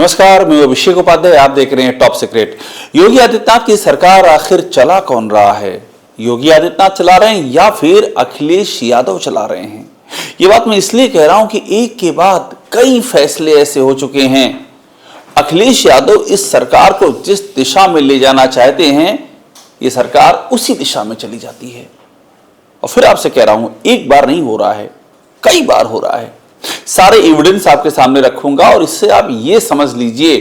नमस्कार, मैं अभिषेक उपाध्याय। आप देख रहे हैं टॉप सीक्रेट। योगी आदित्यनाथ की सरकार आखिर चला कौन रहा है? योगी आदित्यनाथ चला रहे हैं या फिर अखिलेश यादव चला रहे हैं? ये बात मैं इसलिए कह रहा हूं कि एक के बाद कई फैसले ऐसे हो चुके हैं। अखिलेश यादव इस सरकार को जिस दिशा में ले जाना चाहते हैं, ये सरकार उसी दिशा में चली जाती है। और फिर आपसे कह रहा हूं, एक बार नहीं हो रहा है, कई बार हो रहा है। सारे एविडेंस आपके सामने रखूंगा और इससे आप ये समझ लीजिए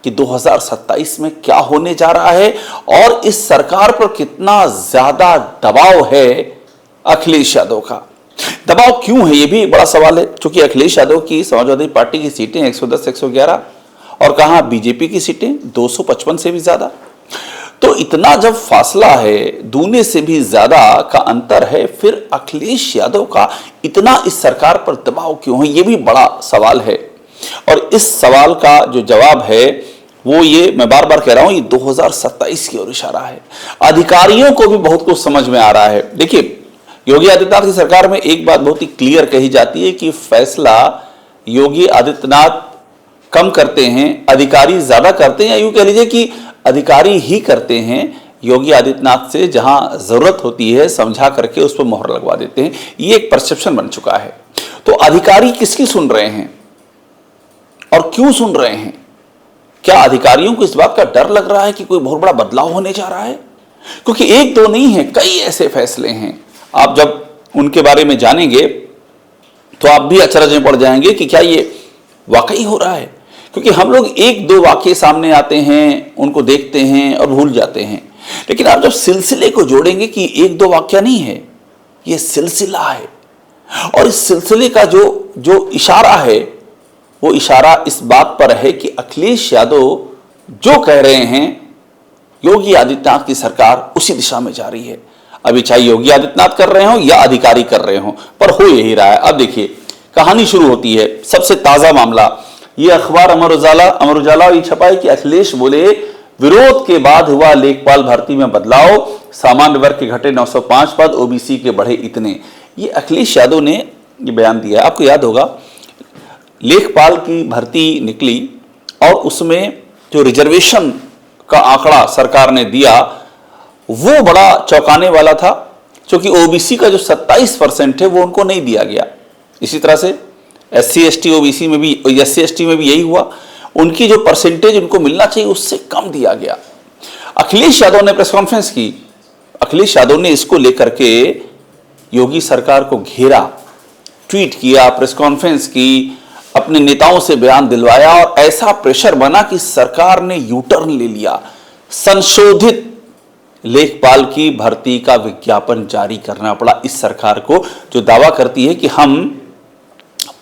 कि 2027 में क्या होने जा रहा है और इस सरकार पर कितना ज्यादा दबाव है अखिलेश यादव का। दबाव क्यों है, ये भी बड़ा सवाल है। क्योंकि अखिलेश यादव की समाजवादी पार्टी की सीटें 110 111 और कहां बीजेपी की सीटें 255 से भी ज्यादा। तो इतना जब फासला है, दूने से भी ज्यादा का अंतर है, फिर अखिलेश यादव का इतना इस सरकार पर दबाव क्यों है, ये भी बड़ा सवाल है। और इस सवाल का जो जवाब है वो ये, मैं बार बार कह रहा हूं, ये 2027 की ओर इशारा है। अधिकारियों को भी बहुत कुछ समझ में आ रहा है। देखिए, योगी आदित्यनाथ की सरकार में एक बात बहुत ही क्लियर कही जाती है कि फैसला योगी आदित्यनाथ कम करते हैं, अधिकारी ज्यादा करते हैं, या यूं कह लीजिए कि अधिकारी ही करते हैं। योगी आदित्यनाथ से जहां जरूरत होती है समझा करके उस पर मोहर लगवा देते हैं। ये एक परसेप्शन बन चुका है। तो अधिकारी किसकी सुन रहे हैं और क्यों सुन रहे हैं? क्या अधिकारियों को इस बात का डर लग रहा है कि कोई बहुत बड़ा बदलाव होने जा रहा है? क्योंकि एक दो नहीं है, कई ऐसे फैसले हैं। आप जब उनके बारे में जानेंगे तो आप भी अचरज में पड़ जाएंगे कि क्या ये वाकई हो रहा है। क्योंकि हम लोग एक दो वाक्य सामने आते हैं, उनको देखते हैं और भूल जाते हैं। लेकिन आप जब सिलसिले को जोड़ेंगे कि एक दो वाक्य नहीं है, ये सिलसिला है। और इस सिलसिले का जो इशारा है, वो इशारा इस बात पर है कि अखिलेश यादव जो कह रहे हैं, योगी आदित्यनाथ की सरकार उसी दिशा में जा रही है। अभी चाहे योगी आदित्यनाथ कर रहे हो या अधिकारी कर रहे हो, पर हो यही रहा है। अब देखिए, कहानी शुरू होती है। सबसे ताजा मामला, ये अखबार अमर उजाला ये छपा है कि अखिलेश बोले, विरोध के बाद हुआ लेखपाल भर्ती में बदलाव, सामान्य वर्ग के घटे 905 पद, ओबीसी के बढ़े इतने। ये अखिलेश यादव ने ये बयान दिया है। आपको याद होगा, लेखपाल की भर्ती निकली और उसमें जो रिजर्वेशन का आंकड़ा सरकार ने दिया वो बड़ा चौंकाने वाला था। क्योंकि ओबीसी का जो 27% है वो उनको नहीं दिया गया। इसी तरह से SC ST ओबीसी में भी, SC ST में भी यही हुआ। उनकी जो परसेंटेज उनको मिलना चाहिए उससे कम दिया गया। अखिलेश यादव ने प्रेस कॉन्फ्रेंस की। अखिलेश यादव ने इसको लेकर के योगी सरकार को घेरा, ट्वीट किया, प्रेस कॉन्फ्रेंस की, अपने नेताओं से बयान दिलवाया और ऐसा प्रेशर बना कि सरकार ने यू टर्न ले लिया। संशोधित लेखपाल की भर्ती का विज्ञापन जारी करना पड़ा इस सरकार को, जो दावा करती है कि हम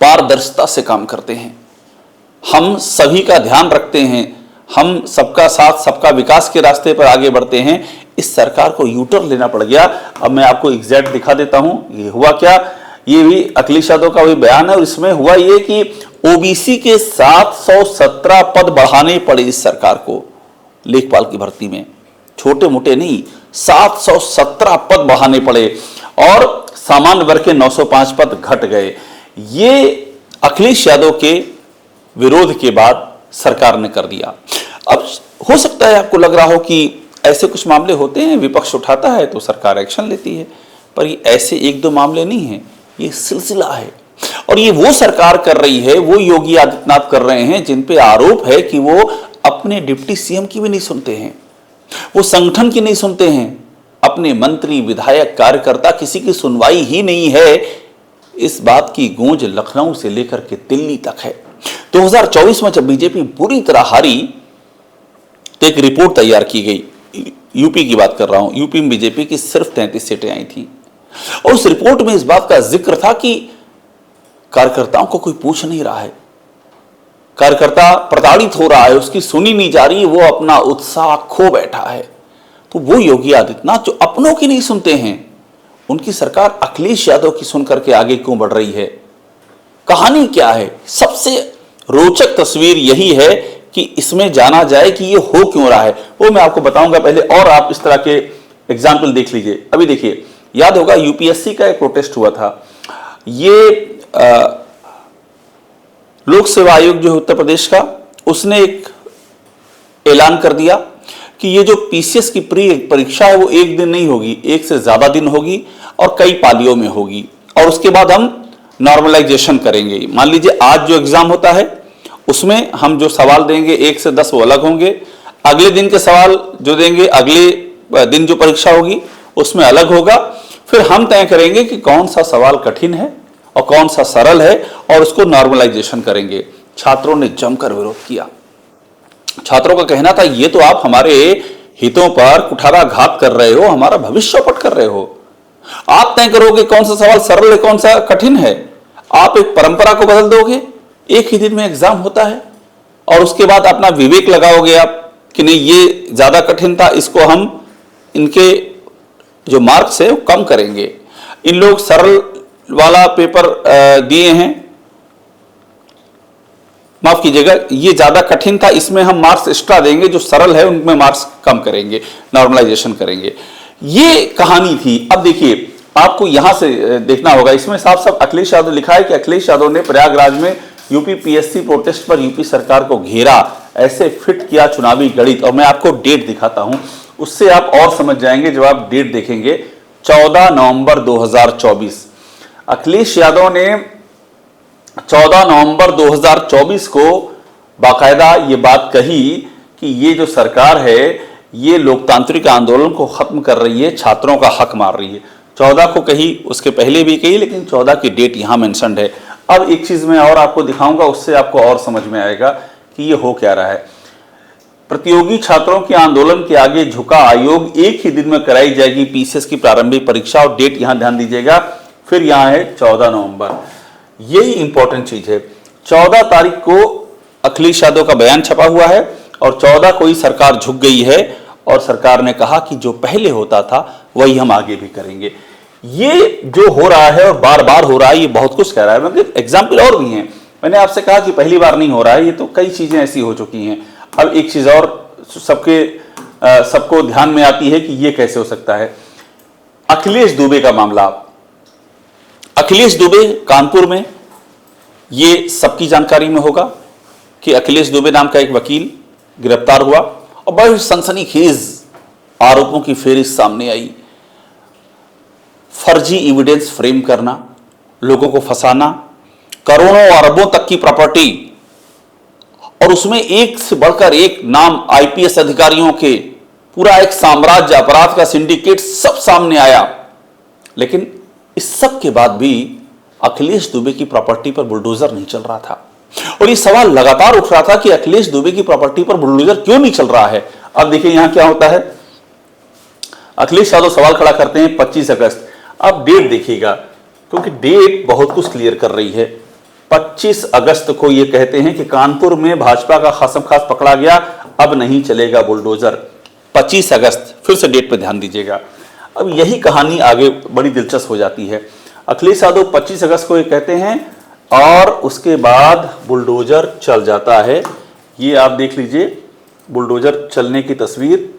पारदर्शिता से काम करते हैं, हम सभी का ध्यान रखते हैं, हम सबका साथ सबका विकास के रास्ते पर आगे बढ़ते हैं। इस सरकार को यू टर्न लेना पड़ गया। अब मैं आपको एग्जैक्ट दिखा देता हूं ये हुआ क्या। ये भी अखिलेश यादव का वही बयान है और इसमें हुआ ये कि ओबीसी के 717 पद बढ़ाने पड़े इस सरकार को लेखपाल की भर्ती में। छोटे मोटे नहीं, 717 पद बढ़ाने पड़े और सामान्य वर्ग के 905 पद घट गए। ये अखिलेश यादव के विरोध के बाद सरकार ने कर दिया। अब हो सकता है आपको लग रहा हो कि ऐसे कुछ मामले होते हैं, विपक्ष उठाता है तो सरकार एक्शन लेती है, पर ये ऐसे एक दो मामले नहीं हैं, ये सिलसिला है। और ये वो सरकार कर रही है, वो योगी आदित्यनाथ कर रहे हैं जिन पे आरोप है कि वो अपने डिप्टी सीएम की भी नहीं सुनते हैं, वो संगठन की नहीं सुनते हैं, अपने मंत्री विधायक कार्यकर्ता किसी की सुनवाई ही नहीं है। इस बात की गूंज लखनऊ से लेकर के दिल्ली तक है। 2024 में जब बीजेपी बुरी तरह हारी तो एक रिपोर्ट तैयार की गई। यूपी की बात कर रहा हूं। यूपी में बीजेपी की सिर्फ 33 सीटें आई थी और उस रिपोर्ट में इस बात का जिक्र था कि कार्यकर्ताओं को कोई पूछ नहीं रहा है, कार्यकर्ता प्रताड़ित हो रहा है, उसकी सुनी नहीं जा रही, वो अपना उत्साह खो बैठा है। तो वो योगी आदित्यनाथ जो अपनों की नहीं सुनते हैं, उनकी सरकार अखिलेश यादव की सुनकर के आगे क्यों बढ़ रही है? कहानी क्या है? सबसे रोचक तस्वीर यही है कि इसमें जाना जाए कि ये हो क्यों रहा है, वो मैं आपको बताऊंगा पहले, और आप इस तरह के एग्जाम्पल देख लीजिए। अभी देखिए, याद होगा यूपीएससी का एक प्रोटेस्ट हुआ था। ये लोक सेवा आयोग जो है उत्तर प्रदेश का, उसने एक ऐलान कर दिया कि ये जो पीसीएस की प्री परीक्षा है वो एक दिन नहीं होगी, एक से ज्यादा दिन होगी और कई पालियों में होगी, और उसके बाद हम नॉर्मलाइजेशन करेंगे। मान लीजिए आज जो एग्जाम होता है उसमें हम जो सवाल देंगे 1 से 10 वो अलग होंगे, अगले दिन के सवाल जो देंगे अगले दिन जो परीक्षा होगी उसमें अलग होगा। फिर हम तय करेंगे कि कौन सा सवाल कठिन है और कौन सा सरल है और उसको नॉर्मलाइजेशन करेंगे। छात्रों ने जमकर विरोध किया। छात्रों का कहना था ये तो आप हमारे हितों पर कुठाराघात कर रहे हो, हमारा भविष्य चौपट कर रहे हो। आप तय करोगे कौन सा सवाल सरल है कौन सा कठिन है, आप एक परंपरा को बदल दोगे। एक ही दिन में एग्जाम होता है और उसके बाद अपना विवेक लगाओगे आप कि नहीं ये ज्यादा कठिन था, इसको हम इनके जो मार्क्स है वो कम करेंगे। इन लोग सरल वाला पेपर दिए हैं, माफ कीजिएगा ये ज्यादा कठिन था, इसमें हम मार्क्स एक्स्ट्रा देंगे, जो सरल है उनमें मार्क्स कम करेंगे, नॉर्मलाइजेशन करेंगे। ये कहानी थी। अब देखिए आपको यहां से देखना होगा, इसमें साफ साफ अखिलेश यादव लिखा है कि अखिलेश यादव ने प्रयागराज में यूपी पीएससी प्रोटेस्ट पर यूपी सरकार को घेरा, ऐसे फिट किया चुनावी गणित। और मैं आपको डेट दिखाता हूं, उससे आप और समझ जाएंगे जब आप डेट देखेंगे। 14 नवंबर 2024 अखिलेश यादव ने 14 नवंबर 2024 को बाकायदा ये बात कही कि ये जो सरकार है ये लोकतांत्रिक आंदोलन को खत्म कर रही है, छात्रों का हक मार रही है। 14 को कही, उसके पहले भी कही, लेकिन 14 की डेट यहां मेंशन्ड है। अब एक चीज मैं और आपको दिखाऊंगा, उससे आपको और समझ में आएगा कि ये हो क्या रहा है। प्रतियोगी छात्रों के आंदोलन के आगे झुका आयोग, एक ही दिन में कराई जाएगी पीसीएस की प्रारंभिक परीक्षा। और डेट यहां ध्यान दीजिएगा, फिर यहां है 14 नवंबर। यही इंपॉर्टेंट चीज है। 14 तारीख को अखिलेश यादव का बयान छपा हुआ है और 14 को ही सरकार झुक गई है और सरकार ने कहा कि जो पहले होता था वही हम आगे भी करेंगे। ये जो हो रहा है और बार बार हो रहा है, ये बहुत कुछ कह रहा है। मतलब एग्जाम्पल और भी हैं। मैंने आपसे कहा कि पहली बार नहीं हो रहा है, ये तो कई चीजें ऐसी हो चुकी हैं। अब एक चीज और सबको ध्यान में आती है कि ये कैसे हो सकता है। अखिलेश दुबे का मामला, अखिलेश दुबे कानपुर में, ये सबकी जानकारी में होगा कि अखिलेश दुबे नाम का एक वकील गिरफ्तार हुआ और बड़ी सनसनीखेज आरोपों की फेहरिस्त सामने आई। फर्जी एविडेंस फ्रेम करना, लोगों को फंसाना, करोड़ों अरबों तक की प्रॉपर्टी, और उसमें एक से बढ़कर एक नाम आईपीएस अधिकारियों के, पूरा एक साम्राज्य, अपराध का सिंडिकेट सब सामने आया। लेकिन इस सब के बाद भी अखिलेश दुबे की प्रॉपर्टी पर बुलडोजर नहीं चल रहा था। और ये सवाल लगातार उठ रहा था कि अखिलेश दुबे की प्रॉपर्टी पर बुलडोजर क्यों नहीं चल रहा है। अब देखिए यहां क्या होता है। अखिलेश यादव सवाल खड़ा करते हैं 25 अगस्त। अब डेट देखिएगा, क्योंकि डेट बहुत कुछ क्लियर कर रही है। 25 अगस्त को ये कहते हैं कि कानपुर में भाजपा का खासम खास पकड़ा गया, अब नहीं चलेगा बुलडोजर। 25 अगस्त, फिर से डेट पर ध्यान दीजिएगा। अब यही कहानी आगे बड़ी दिलचस्प हो जाती है। अखिलेश यादव 25 अगस्त को ये कहते हैं और उसके बाद बुलडोजर चल जाता है। ये आप देख लीजिए बुलडोजर चलने की तस्वीर,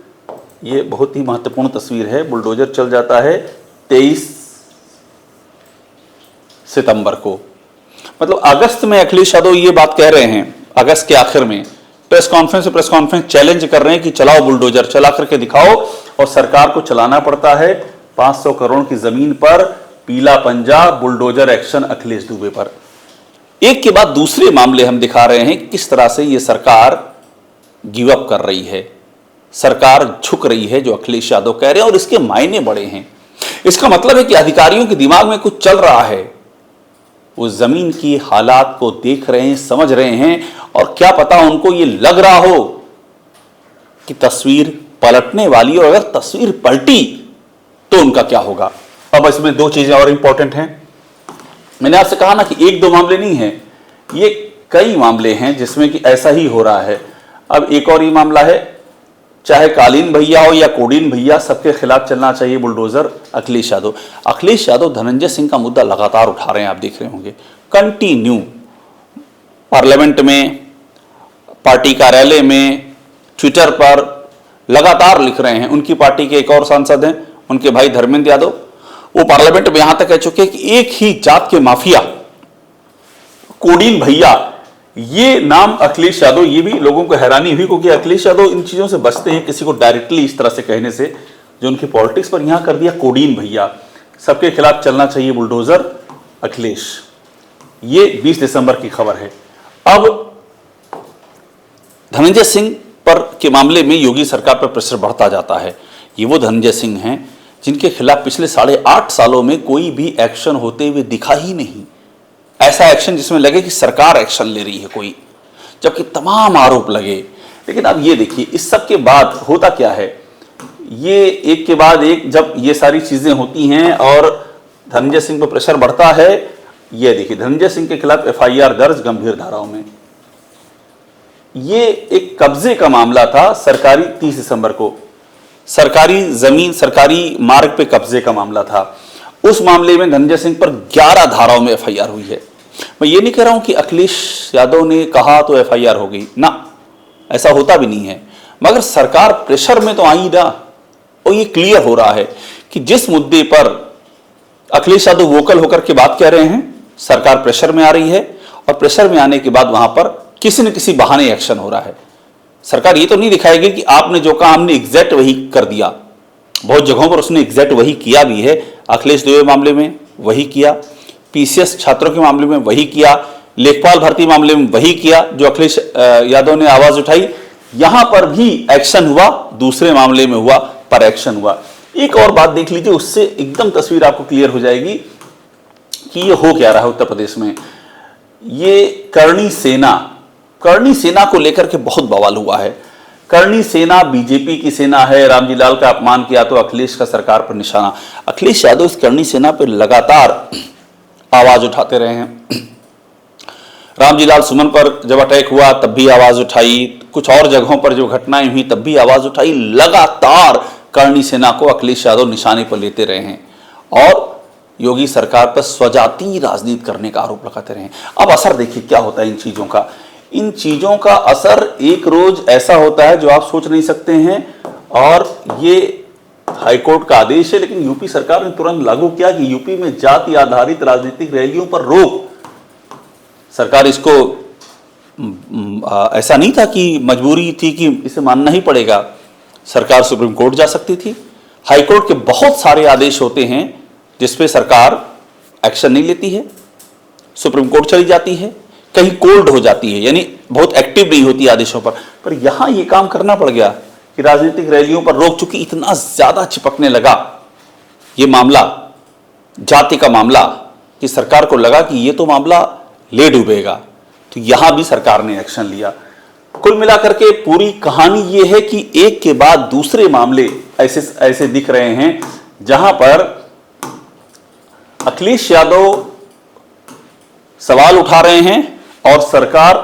ये बहुत ही महत्वपूर्ण तस्वीर है। बुलडोजर चल जाता है 23 सितंबर को। मतलब अगस्त में अखिलेश यादव ये बात कह रहे हैं, अगस्त के आखिर में प्रेस कॉन्फ्रेंस चैलेंज कर रहे हैं कि चलाओ बुलडोजर, चला करके दिखाओ। और सरकार को चलाना पड़ता है 500 करोड़ की जमीन पर पीला पंजा, बुलडोजर एक्शन अखिलेश दुबे पर। एक के बाद दूसरे मामले हम दिखा रहे हैं किस तरह से ये सरकार गिव अप कर रही है, सरकार झुक रही है, जो अखिलेश यादव कह रहे हैं। और इसके मायने बड़े हैं। इसका मतलब है कि अधिकारियों के दिमाग में कुछ चल रहा है, वो जमीन की हालात को देख रहे हैं, समझ रहे हैं, और क्या पता उनको ये लग रहा हो कि तस्वीर पलटने वाली, और अगर तस्वीर पलटी तो उनका क्या होगा। अब इसमें दो चीजें और इंपॉर्टेंट हैं। मैंने आपसे कहा ना कि एक दो मामले नहीं है, ये कई मामले हैं जिसमें कि ऐसा ही हो रहा है। अब एक और ये मामला है, चाहे कालीन भैया हो या कोडीन भैया, सबके खिलाफ चलना चाहिए बुलडोजर। अखिलेश यादव धनंजय सिंह का मुद्दा लगातार उठा रहे हैं, आप देख रहे होंगे कंटिन्यू, पार्लियामेंट में, पार्टी कार्यालय में, ट्विटर पर लगातार लिख रहे हैं। उनकी पार्टी के एक और सांसद हैं, उनके भाई धर्मेंद्र यादव, वो पार्लियामेंट में यहां तक कह चुके हैं कि एक ही जात के माफिया कोडीन भैया ये नाम अखिलेश यादव, ये भी लोगों को हैरानी हुई क्योंकि अखिलेश यादव इन चीजों से बचते हैं, किसी को डायरेक्टली इस तरह से कहने से, जो उनकी पॉलिटिक्स पर यहां कर दिया कोडीन भैया, सबके खिलाफ चलना चाहिए बुलडोजर अखिलेश। ये 20 दिसंबर की खबर है। अब धनंजय सिंह पर के मामले में योगी सरकार पर प्रेशर बढ़ता जाता है। ये वो धनंजय सिंह हैं जिनके खिलाफ पिछले 8.5 सालों में कोई भी एक्शन होते हुए दिखा ही नहीं, ऐसा एक्शन जिसमें लगे कि सरकार एक्शन ले रही है कोई, जबकि तमाम आरोप लगे। लेकिन अब ये देखिए, इस सब के बाद होता क्या है, ये एक के बाद एक जब ये सारी चीजें होती हैं और धनंजय सिंह पर प्रेशर बढ़ता है, ये देखिए धनंजय सिंह के खिलाफ FIR दर्ज गंभीर धाराओं में। ये एक कब्जे का मामला था, सरकारी 30 दिसंबर को सरकारी जमीन, सरकारी मार्ग पे कब्जे का मामला था। उस मामले में धनंजय सिंह पर 11 धाराओं में FIR हुई है। मैं ये नहीं कह रहा हूं कि अखिलेश यादव ने कहा तो FIR हो गई ना, ऐसा होता भी नहीं है, मगर सरकार प्रेशर में तो आई ना। और ये क्लियर हो रहा है कि जिस मुद्दे पर अखिलेश यादव वोकल होकर के बात कह रहे हैं, सरकार प्रेशर में आ रही है और प्रेशर में आने के बाद वहां पर किसी न किसी बहाने एक्शन हो रहा है। सरकार ये तो नहीं दिखाएगी कि आपने जो कहा हमने एग्जैक्ट वही कर दिया, बहुत जगहों पर उसने एग्जैक्ट वही किया भी है। अखिलेश दुबे मामले में वही किया, PCS छात्रों के मामले में वही किया, लेखपाल भर्ती मामले में वही किया जो अखिलेश यादव ने आवाज उठाई। यहां पर भी एक्शन हुआ, दूसरे मामले में हुआ पर एक्शन हुआ। एक और बात देख लीजिए, उससे एकदम तस्वीर आपको क्लियर हो जाएगी कि ये हो क्या रहा है उत्तर प्रदेश में। ये करणी सेना को लेकर के बहुत बवाल हुआ है। करणी सेना बीजेपी की सेना है, रामजी लाल का अपमान किया तो अखिलेश का सरकार पर निशाना। अखिलेश यादव इस करणी सेना पर लगातार आवाज उठाते रहे हैं। रामजी लाल सुमन पर जब अटैक हुआ तब भी आवाज उठाई, कुछ और जगहों पर जो घटनाएं हुई तब भी आवाज उठाई। लगातार करणी सेना को अखिलेश यादव निशाने पर लेते रहे हैं और योगी सरकार पर स्वजातीय राजनीति करने का आरोप लगाते रहे हैं। अब असर देखिए क्या होता है इन चीजों का। इन चीजों का असर एक रोज ऐसा होता है जो आप सोच नहीं सकते हैं, और ये हाईकोर्ट का आदेश है, लेकिन यूपी सरकार ने तुरंत लागू किया कि यूपी में जाति आधारित राजनीतिक रैलियों पर रोक। सरकार इसको ऐसा नहीं था कि मजबूरी थी कि इसे मानना ही पड़ेगा, सरकार सुप्रीम कोर्ट जा सकती थी। हाईकोर्ट के बहुत सारे आदेश होते हैं जिसपे सरकार एक्शन नहीं लेती है, सुप्रीम कोर्ट चली जाती है, कहीं कोल्ड हो जाती है, यानी बहुत एक्टिव नहीं होती आदेशों पर यहां यह काम करना पड़ गया कि राजनीतिक रैलियों पर रोक, चूंकि इतना ज्यादा चिपकने लगा ये मामला, जाति का मामला, कि सरकार को लगा कि ये तो मामला ले डूबेगा, तो यहां भी सरकार ने एक्शन लिया। कुल मिलाकर के पूरी कहानी ये है कि एक के बाद दूसरे मामले ऐसे दिख रहे हैं जहां पर अखिलेश यादव सवाल उठा रहे हैं और सरकार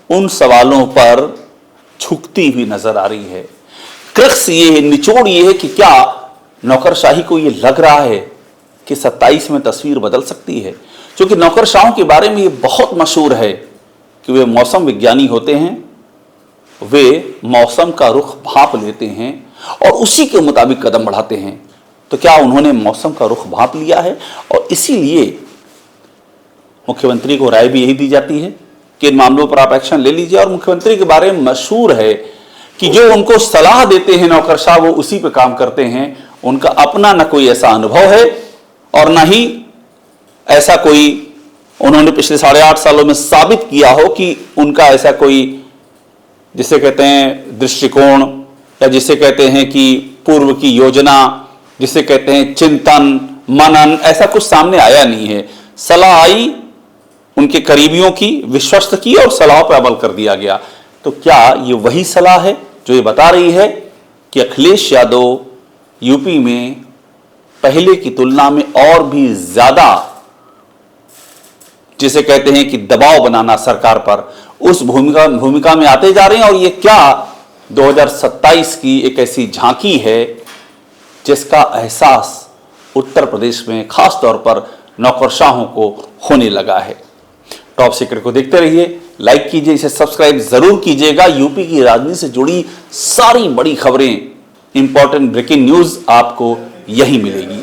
उन सवालों पर झुकती हुई नजर आ रही है। क्रक्स ये है, निचोड़ ये है कि क्या नौकरशाही को ये लग रहा है कि 27 में तस्वीर बदल सकती है, क्योंकि नौकरशाहों के बारे में ये बहुत मशहूर है कि वे मौसम विज्ञानी होते हैं, वे मौसम का रुख भांप लेते हैं और उसी के मुताबिक कदम बढ़ाते हैं। तो क्या उन्होंने मौसम का रुख भांप लिया है? और इसीलिए मुख्यमंत्री को राय भी यही दी जाती है कि इन मामलों पर आप एक्शन ले लीजिए। और मुख्यमंत्री के बारे में मशहूर है कि जो उनको सलाह देते हैं नौकरशाह, वो उसी पे काम करते हैं। उनका अपना न कोई ऐसा अनुभव है और न ही ऐसा कोई उन्होंने पिछले 8.5 सालों में साबित किया हो कि उनका ऐसा कोई, जिसे कहते हैं दृष्टिकोण, या जिसे कहते हैं कि पूर्व की योजना, जिसे कहते हैं चिंतन मनन, ऐसा कुछ सामने आया नहीं है। सलाह आई उनके करीबियों की, विश्वस्त की, और सलाह पर अमल कर दिया गया। तो क्या ये वही सलाह है जो ये बता रही है कि अखिलेश यादव यूपी में पहले की तुलना में और भी ज्यादा, जिसे कहते हैं कि दबाव बनाना सरकार पर, उस भूमिका में आते जा रहे हैं? और ये क्या 2027 की एक ऐसी झांकी है जिसका एहसास उत्तर प्रदेश में खास तौर पर नौकरशाहों को होने लगा है? टॉप सीक्रेट को देखते रहिए, लाइक कीजिए, इसे सब्सक्राइब जरूर कीजिएगा। यूपी की राजनीति से जुड़ी सारी बड़ी खबरें, इंपॉर्टेंट ब्रेकिंग न्यूज आपको यही मिलेगी।